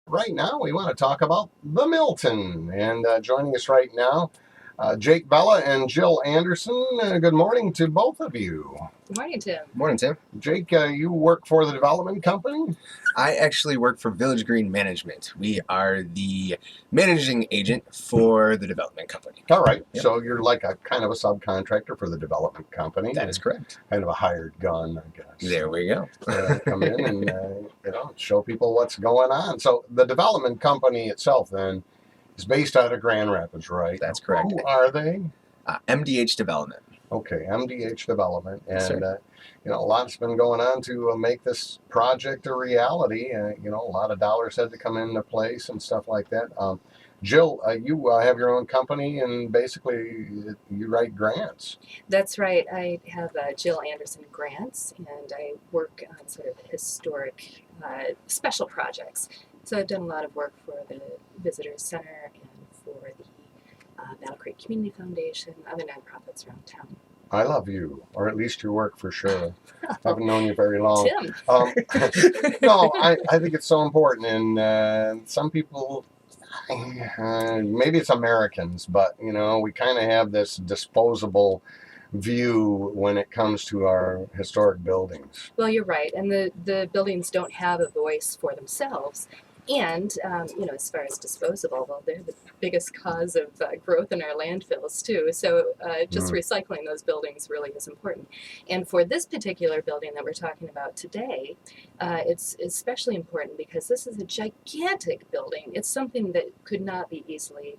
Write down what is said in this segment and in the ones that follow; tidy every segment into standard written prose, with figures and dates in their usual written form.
Right now, we want to talk about the Milton. And joining us right now, Jake Bella and Jill Anderson. Good morning to both of you. Good morning, Tim. Morning, Tim. Jake, you work for the development company? I actually work for Village Green Management. We are the managing agent for the development company. All right. Yep. So you're like a kind of a subcontractor for the development company. That is correct. Kind of a hired gun, I guess. There we go. Come in and show people what's going on. So the development company itself then is based out of Grand Rapids, right? That's correct. Who are they? MDH Development. Okay, MDH Development, Yes, and a lot's been going on to make this project a reality. A lot of dollars had to come into place and stuff like that. Jill, you have your own company, and basically you write grants. That's right. I have Jill Anderson Grants, and I work on sort of historic special projects. So I've done a lot of work for the Visitors Center and for the Battle Creek Community Foundation, other nonprofits around town. I love you, or at least your work for sure. I haven't known you very long. Tim. No, I think it's so important, and some people, maybe it's Americans, but we kind of have this disposable view when it comes to our historic buildings. Well, you're right, and the buildings don't have a voice for themselves. And, as far as disposable, well, they're the biggest cause of growth in our landfills, too. So just recycling those buildings really is important. And for this particular building that we're talking about today, it's especially important because this is a gigantic building. It's something that could not be easily,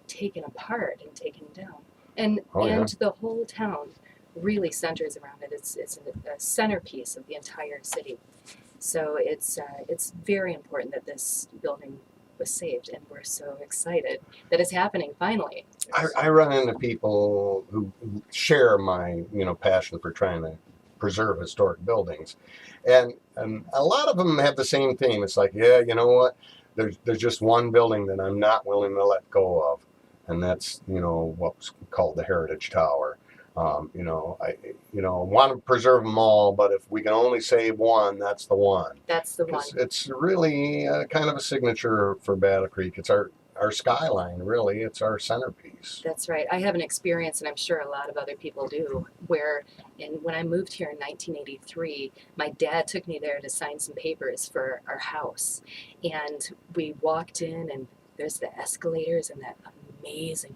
taken apart and taken down. And the whole town really centers around it. It's a centerpiece of the entire city. So it's very important that this building was saved, and we're so excited that it's happening finally. I run into people who share my passion for trying to preserve historic buildings, and a lot of them have the same theme. It's like, yeah, you know what? There's just one building that I'm not willing to let go of, and that's what's called the Heritage Tower. I want to preserve them all, but if we can only save one, that's the one. That's the one. It's really kind of a signature for Battle Creek. It's our skyline, really. It's our centerpiece. That's right. I have an experience, and I'm sure a lot of other people do, where when I moved here in 1983, my dad took me there to sign some papers for our house. And we walked in, and there's the escalators and that amazing,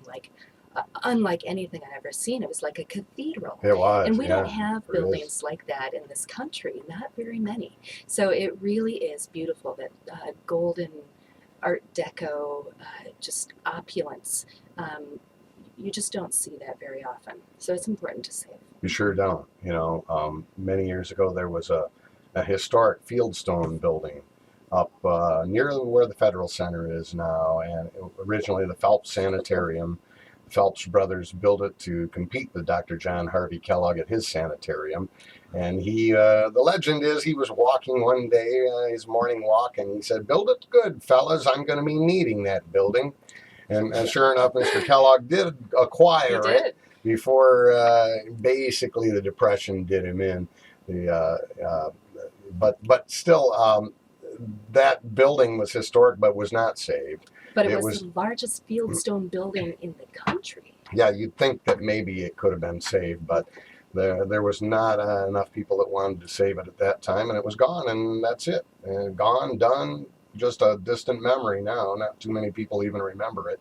unlike anything I've ever seen. It was like a cathedral. It was. And we don't have buildings like that in this country, not very many. So it really is beautiful, that golden Art Deco, just opulence. You just don't see that very often. So it's important to save. You sure don't. Many years ago there was a historic fieldstone building up near where the Federal Center is now, and originally the Phelps Sanitarium. Phelps brothers built it to compete with Dr. John Harvey Kellogg at his sanitarium. And the legend is he was walking one day, his morning walk, and he said, "Build it good, fellas. I'm going to be needing that building." And sure enough, Mr. Kellogg did acquire it before basically the Depression did him in. But still, that building was historic, but was not saved. But it was the largest fieldstone building in the country. Yeah, you'd think that maybe it could have been saved, but there was not enough people that wanted to save it at that time, and it was gone, and that's it. Gone, done, just a distant memory now. Not too many people even remember it.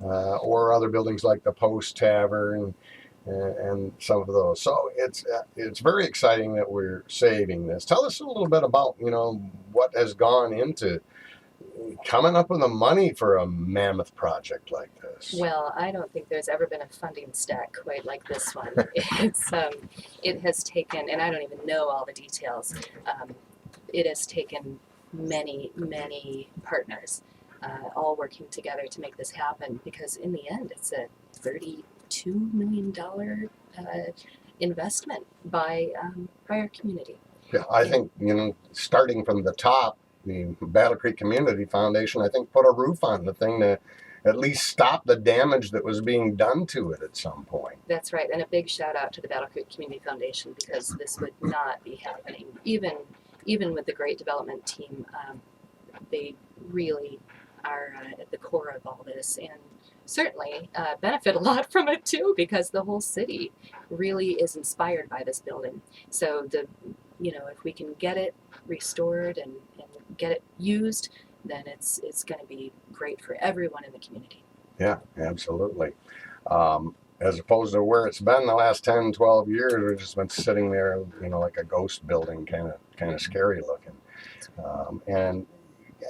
Or other buildings like the Post Tavern and some of those. So it's very exciting that we're saving this. Tell us a little bit about what has gone into coming up with the money for a mammoth project like this. Well, I don't think there's ever been a funding stack quite like this one. It has taken, and I don't even know all the details, it has taken many, many partners all working together to make this happen, because in the end it's a $32 million investment by our community. Yeah, I think, starting from the top, the Battle Creek Community Foundation, I think, put a roof on the thing to at least stop the damage that was being done to it at some point. That's right, and a big shout out to the Battle Creek Community Foundation, because this would not be happening, even with the great development team. They really are at the core of all this, and certainly benefit a lot from it too, because the whole city really is inspired by this building. So if we can get it restored and get it used, then it's going to be great for everyone in the community. Yeah, absolutely. As opposed to where it's been the last 10, 12 years, we've just been sitting there, like a ghost building, kind of scary looking. And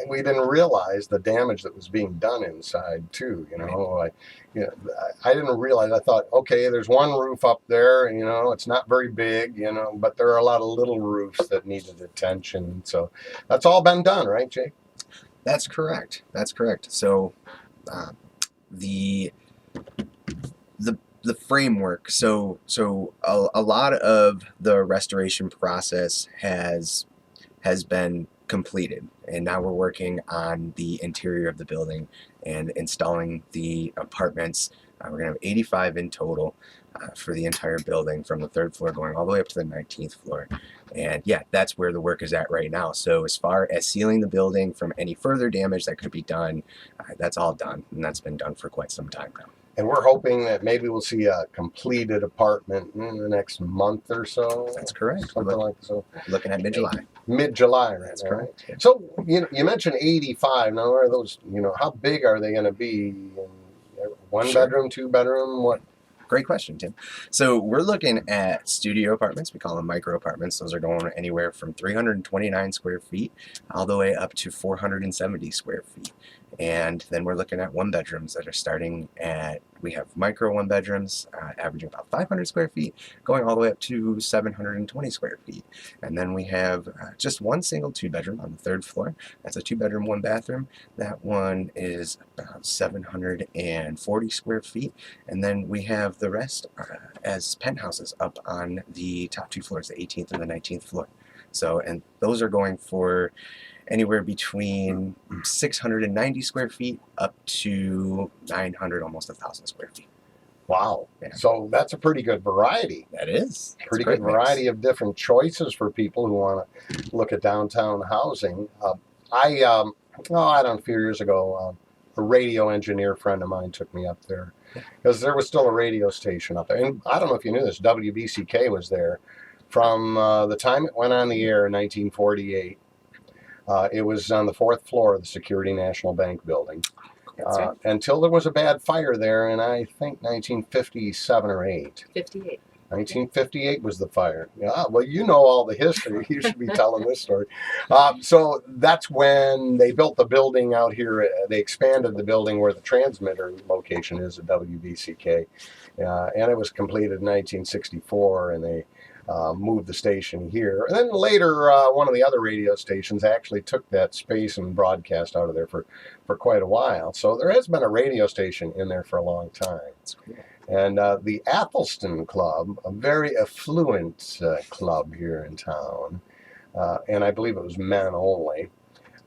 we didn't realize the damage that was being done inside too. I didn't realize. I thought, okay, there's one roof up there. It's not very big. But there are a lot of little roofs that needed attention. So that's all been done, right, Jake? That's correct. So the framework. So a lot of the restoration process has been completed, and now we're working on the interior of the building and installing the apartments. We're gonna have 85 in total for the entire building, from the 3rd floor going all the way up to the 19th floor. And yeah, that's where the work is at right now. So as far as sealing the building from any further damage that could be done, that's all done, and that's been done for quite some time now. And we're hoping that maybe we'll see a completed apartment in the next month or so. That's correct. Something like so. Looking at mid-July. Mid-July, right? That's correct. Yeah. So you mentioned 85. Now, are those? How big are they going to be? One bedroom, 2 bedroom? What? Great question, Tim. So we're looking at studio apartments. We call them micro apartments. Those are going anywhere from 329 square feet all the way up to 470 square feet. And then we're looking at 1 bedrooms that are starting at, we have micro 1 bedrooms averaging about 500 square feet, going all the way up to 720 square feet. And then we have just 1 single 2 bedroom on the 3rd floor. That's a 2 bedroom, 1 bathroom. That one is about 740 square feet. And then we have the rest as penthouses up on the top 2 floors, the 18th and the 19th floor. So, and those are going for anywhere between 690 square feet up to 900, almost 1,000 square feet. Wow. Yeah. So that's a pretty good variety. That is. Pretty good variety of different choices for people who want to look at downtown housing. I don't know, a few years ago, a radio engineer friend of mine took me up there because there was still a radio station up there. And I don't know if you knew this, WBCK was there from the time it went on the air in 1948. It was on the 4th floor of the Security National Bank building. That's right. Until there was a bad fire there in, I think, 1957 or 8. 58. 1958 was the fire. Yeah, well, you know all the history. You should be telling this story. So that's when they built the building out here. They expanded the building where the transmitter location is at WBCK. And it was completed in 1964, and they moved the station here. And then later, one of the other radio stations actually took that space and broadcast out of there for quite a while. So there has been a radio station in there for a long time. That's cool. And the Athelston Club, a very affluent club here in town, and I believe it was men only.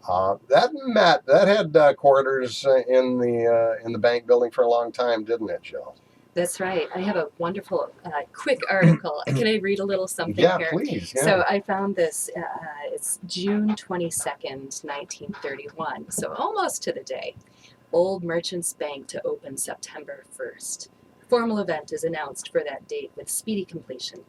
That had quarters in the bank building for a long time, didn't it, Jill? That's right. I have a wonderful, quick article. Can I read a little something Yeah, here? please. Yeah. So I found this. It's June 22nd, 1931. So almost to the day. Old Merchants Bank to open September 1st. Formal event is announced for that date with speedy completion.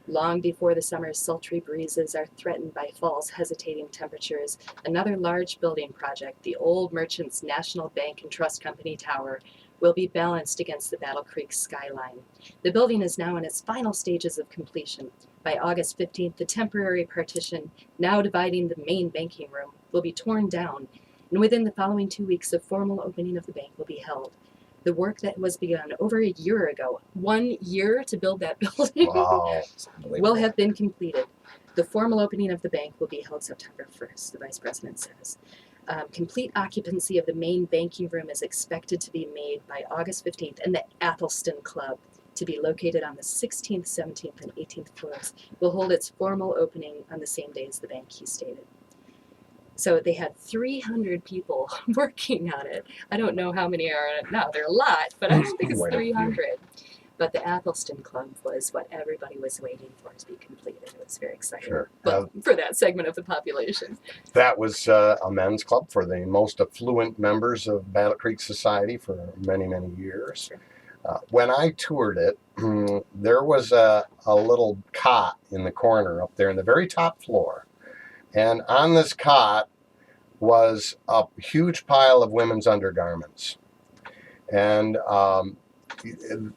Long before the summer's sultry breezes are threatened by fall's hesitating temperatures, another large building project, the Old Merchants National Bank and Trust Company Tower, will be balanced against the Battle Creek skyline. The building is now in its final stages of completion. By August 15th, the temporary partition, now dividing the main banking room, will be torn down, and within the following 2 weeks, a formal opening of the bank will be held. The work that was begun over a year ago, 1 year to build that building, Wow. will have been completed. The formal opening of the bank will be held September 1st, the Vice President says. Complete occupancy of the main banking room is expected to be made by August 15th, and the Athelston Club, to be located on the 16th, 17th, and 18th floors, will hold its formal opening on the same day as the bank, he stated. So they had 300 people working on it. I don't know how many are on it now. There are a lot, but I don't think it's Quite a few. 300. But the Athelstan Club was what everybody was waiting for to be completed. It was very exciting. Sure. Well, for that segment of the population. That was a men's club for the most affluent members of Battle Creek Society for many, many years. Sure. When I toured it, there was a little cot in the corner up there in the very top floor. And on this cot was a huge pile of women's undergarments. And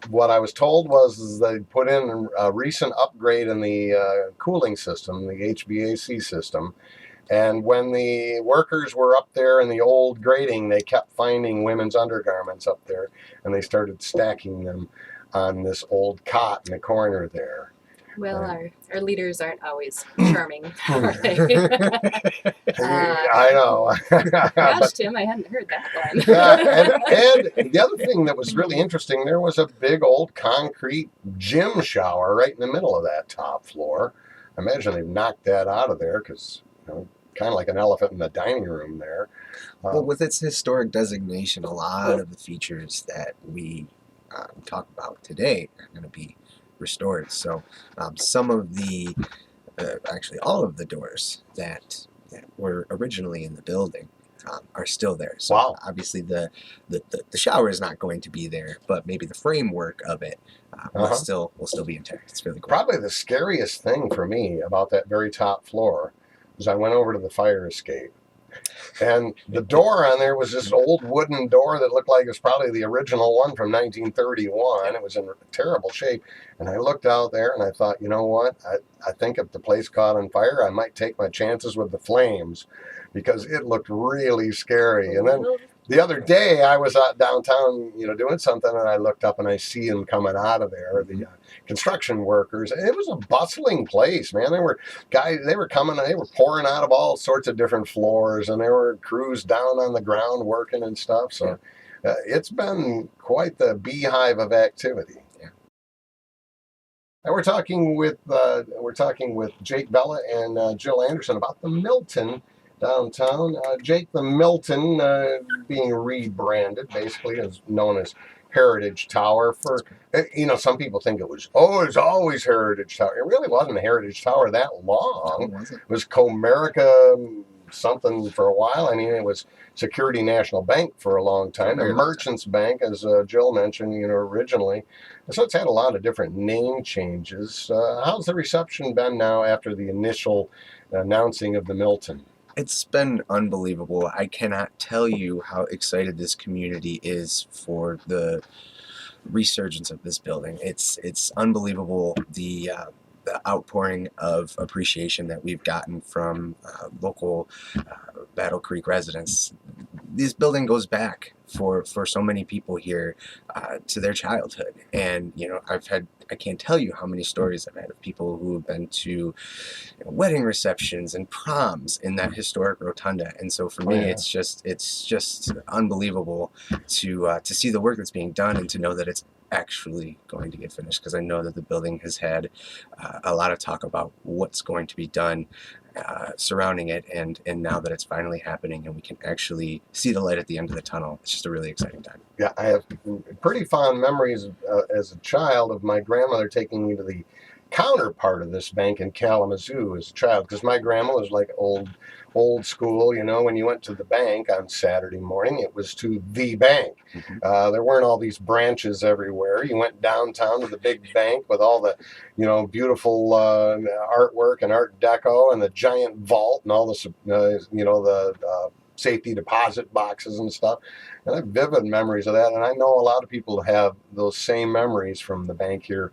what I was told was they put in a recent upgrade in the cooling system, the HVAC system. And when the workers were up there in the old grading, they kept finding women's undergarments up there, and they started stacking them on this old cot in the corner there. Well, our leaders aren't always charming, are they? I know. Gosh, Tim, I hadn't heard that one. And the other thing that was really interesting, there was a big old concrete gym shower right in the middle of that top floor. I imagine they've knocked that out of there because, kind of like an elephant in the dining room there. Well, with its historic designation, a lot of the features that we talk about today are going to be restored. So some of the, actually all of the doors that were originally in the building are still there. So Wow. Obviously the shower is not going to be there, but maybe the framework of it will still be intact. It's really cool. Probably the scariest thing for me about that very top floor was I went over to the fire escape. And the door on there was this old wooden door that looked like it was probably the original one from 1931. It was in terrible shape. And I looked out there and I thought, you know what? I think if the place caught on fire, I might take my chances with the flames because it looked really scary. And then the other day I was out downtown, doing something, and I looked up and I see them coming out of there, the construction workers. It was a bustling place, man. There were guys, they were pouring out of all sorts of different floors, and there were crews down on the ground working and stuff. So it's been quite the beehive of activity. Yeah. And we're talking with Jake Bella and Jill Anderson about the Milton downtown. Jake, the Milton being rebranded, basically, is known as Heritage Tower. For some people think it's always Heritage Tower. It really wasn't a Heritage Tower that long. Was it? It was Comerica something for a while. I mean, it was Security National Bank for a long time. The Merchants Bank, as Jill mentioned, originally. So it's had a lot of different name changes. How's the reception been now after the initial announcing of the Milton? It's been unbelievable. I cannot tell you how excited this community is for the resurgence of this building. It's unbelievable, the outpouring of appreciation that we've gotten from local Battle Creek residents. This building goes back for so many people here to their childhood, and I can't tell you how many stories I've had of people who have been to wedding receptions and proms in that historic rotunda. And so for me, it's just unbelievable to see the work that's being done and to know that it's actually going to get finished, because I know that the building has had a lot of talk about what's going to be done surrounding it, and now that it's finally happening and we can actually see the light at the end of the tunnel, it's just a really exciting time. Yeah, I have pretty fond memories as a child of my grandmother taking me to the counterpart of this bank in Kalamazoo as a child, because my grandma was like old school. When you went to the bank on Saturday morning, it was to the bank. Mm-hmm. There weren't all these branches everywhere. You went downtown to the big bank with all the beautiful artwork and art deco and the giant vault and all the safety deposit boxes and stuff. And I have vivid memories of that, and I know a lot of people have those same memories from the bank here.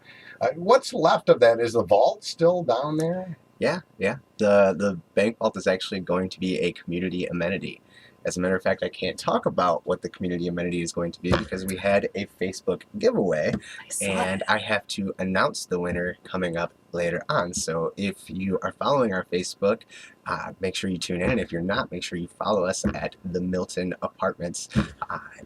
What's left of that? Is the vault still down there? Yeah. The bank vault is actually going to be a community amenity. As a matter of fact, I can't talk about what the community amenity is going to be because we had a Facebook giveaway, and I have to announce the winner coming up later on. So if you are following our Facebook, make sure you tune in. And if you're not, make sure you follow us at the Milton Apartments,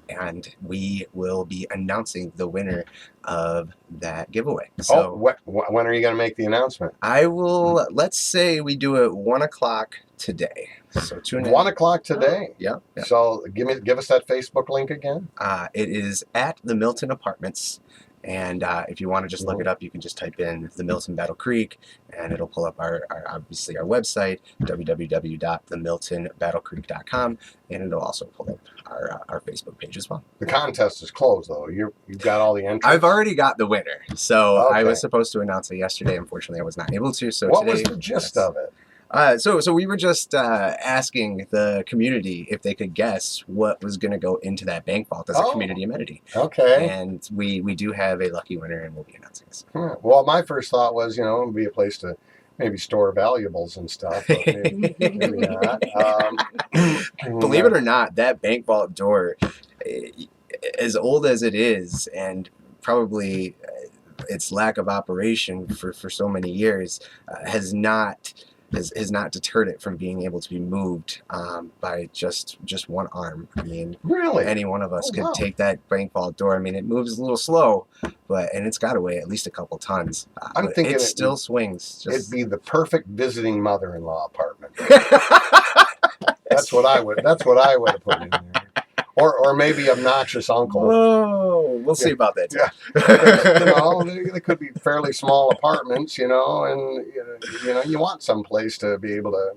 and we will be announcing the winner of that giveaway. So when are you going to make the announcement? I will, let's say we do it 1 o'clock today. So tune in. 1 o'clock today. Yeah. So give us that Facebook link again. It is at the Milton Apartments, And if you want to just look it up, you can just type in the Milton Battle Creek, and it'll pull up obviously our website, www.themiltonbattlecreek.com, and it'll also pull up our Facebook page as well. The contest is closed though. You've got all the entries. I've already got the winner, so I Okay. was supposed to announce it yesterday. Unfortunately, I was not able to. So What today, was the gist of it? So we were just asking the community if they could guess what was going to go into that bank vault as a community amenity. Okay. And we do have a lucky winner, and we'll be announcing this. Well, my first thought was, it would be a place to maybe store valuables and stuff, but maybe not. Believe it or not, that bank vault door, as old as it is, and probably its lack of operation for so many years, has not deterred it from being able to be moved by just one arm. I mean, really, any one of us could wow. take that bank vault door. I mean, it moves a little slow, and it's got to weigh at least a couple tons. I'm thinking it still swings. It'd be the perfect visiting mother-in-law apartment. That's what I would have put in there. Or maybe obnoxious uncle. Oh, we'll see about that too. Yeah. They could be fairly small apartments, and you want some place to be able to,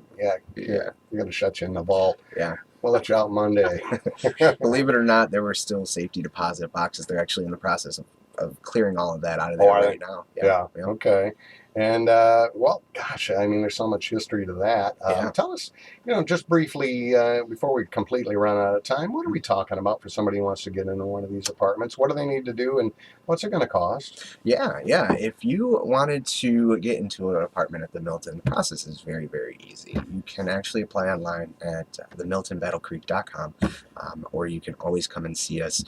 you're going to shut you in the vault. Yeah. We'll let you out Monday. Believe it or not, there were still safety deposit boxes. They're actually in the process of clearing all of that out of there right now. Yeah. Okay. And, well, gosh, I mean, there's so much history to that. Tell us, just briefly, before we completely run out of time, what are we talking about for somebody who wants to get into one of these apartments? What do they need to do, and what's it going to cost? Yeah. If you wanted to get into an apartment at the Milton, the process is very, very easy. You can actually apply online at themiltonbattlecreek.com, or you can always come and see us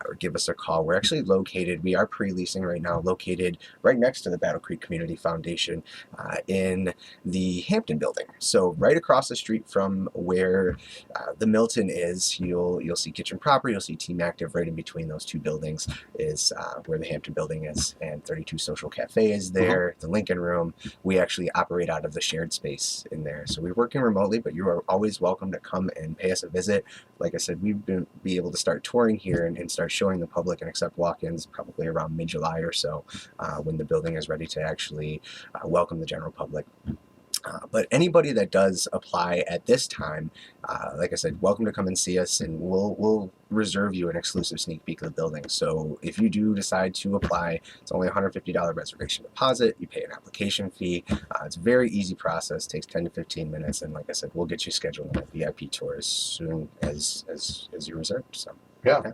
or give us a call. We're actually we are pre-leasing right now, located right next to the Battle Creek Community Foundation in the Hampton building. So right across the street from where the Milton is, you'll see Kitchen Proper, you'll see Team Active. Right in between those two buildings is where the Hampton building is, and 32 Social Cafe is there, the Lincoln Room. We actually operate out of the shared space in there. So we're working remotely, but you are always welcome to come and pay us a visit. Like I said, we've been able to start touring here and start showing the public and accept walk-ins probably around mid-July or so, when the building is ready to actually welcome the general public. But anybody that does apply at this time, like I said, welcome to come and see us, and we'll reserve you an exclusive sneak peek of the building. So if you do decide to apply, it's only a $150 reservation deposit. You pay an application fee. It's a very easy process. Takes 10 to 15 minutes, and like I said, we'll get you scheduled on a VIP tour as soon as you reserved. So yeah.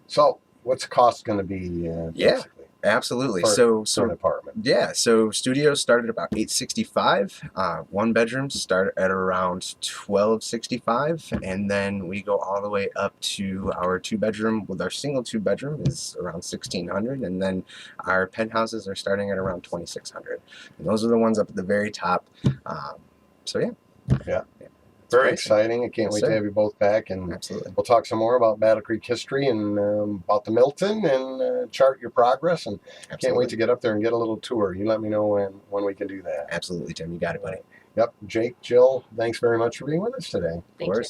So what's the cost going to be? Basically? Absolutely. For an apartment. Yeah. So studios start at about $865. One bedrooms start at around $1,265, and then we go all the way up to our two bedroom. With our single 2-bedroom is around $1,600, and then our penthouses are starting at around $2,600. And those are the ones up at the very top. So yeah. Yeah. Very exciting. I can't wait to have you both back, and absolutely, we'll talk some more about Battle Creek history and about the Milton, and chart your progress. And can't wait to get up there and get a little tour. You let me know when we can do that. Absolutely, Tim. You got it, buddy. Yep. Jake, Jill, thanks very much for being with us today. Thank you.